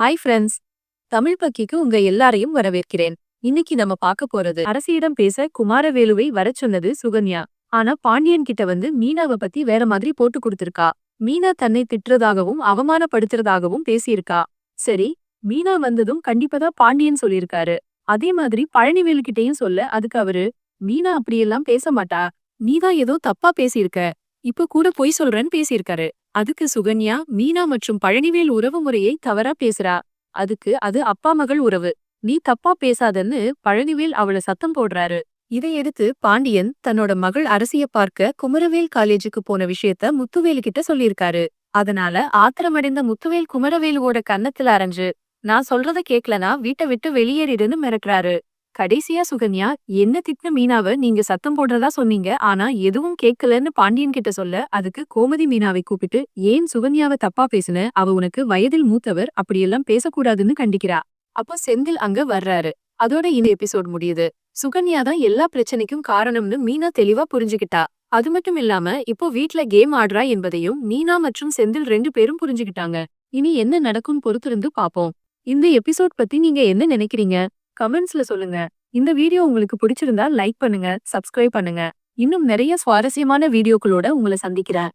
Hi friends, Tamil பக்கிக்கு உங்க எல்லாரையும் வரவேற்கிறேன். இன்னைக்கு நம்ம பார்க்க போறது அரசியிடம் பேச குமாரவேலுவை வரச் சொன்னது சுகன்யா. ஆனா பாண்டியன் கிட்ட வந்து மீனாவை பத்தி வேற மாதிரி போட்டு கொடுத்திருக்கா. மீனா தன்னை திட்டுறதாகவும் அவமானப்படுத்துறதாகவும் பேசியிருக்கா. சரி, மீனா வந்ததும் கண்டிப்பா பாண்டியன் சொல்லியிருக்காரு. அதே மாதிரி பழனிவேலு கிட்டயும் சொல்ல அதுக்கு அவரு, மீனா அப்படியெல்லாம் பேச மாட்டா, நீதான் ஏதோ தப்பா பேசியிருக்க, இப்ப கூட பொய் சொல்றேன்னு பேசியிருக்காரு. அதுக்கு சுகன்யா, மீனா மற்றும் பழனிவேல் உறவு முறையை தவறா பேசுறா, அதுக்கு அது அப்பா மகள் உறவு, நீ தப்பா பேசாதன்னு பழனிவேல் அவளை சத்தம் போடுறாரு. இதை எடுத்து பாண்டியன் தன்னோட மகள் அரசிய பார்க்க குமரவேல் காலேஜுக்கு போன விஷயத்த முத்துவேலு கிட்ட சொல்லியிருக்காரு. அதனால ஆத்திரமடைந்த முத்துவேல் குமரவேலுவோட கன்னத்துல அரைஞ்சு, நான் சொல்றத கேக்கலனா வீட்டை விட்டு வெளியேறிடுன்னு மிரட்டுறாரு. கடைசியா சுகன்யா, என்ன திட்டின மீனாவ நீங்க சத்தம் போடுறதா சொன்னீங்க, ஆனா எதுவும் கேட்கலன்னு பாண்டியன் கிட்ட சொல்ல அதுக்கு கோமதி மீனாவை கூப்பிட்டு, ஏன் சுகன்யாவை தப்பா பேசுன, அவ உனக்கு வயதில் மூத்தவர், அப்படியெல்லாம் பேசக்கூடாதுன்னு கண்டிக்கிறா. அப்போ செந்தில் அங்க வர்றாரு. அதோட இந்த எபிசோட் முடியுது. சுகன்யா தான் எல்லா பிரச்சனைக்கும் காரணம்னு மீனா தெளிவா புரிஞ்சுக்கிட்டா. அது மட்டும் இல்லாம இப்போ வீட்ல கேம் ஆடுறா என்பதையும் மீனா மற்றும் செந்தில் 2 பேரும் புரிஞ்சுக்கிட்டாங்க. இனி என்ன நடக்கும் பொறுத்திருந்து பாப்போம். இந்த எபிசோட் பத்தி நீங்க என்ன நினைக்கிறீங்க? கமெண்ட்ஸ்ல சொல்லுங்க. இந்த வீடியோ உங்களுக்கு பிடிச்சிருந்தா லைக் பண்ணுங்க, சப்ஸ்கிரைப் பண்ணுங்க. இன்னும் நிறைய சுவாரஸ்யமான வீடியோக்களோட உங்களை சந்திக்கிறேன்.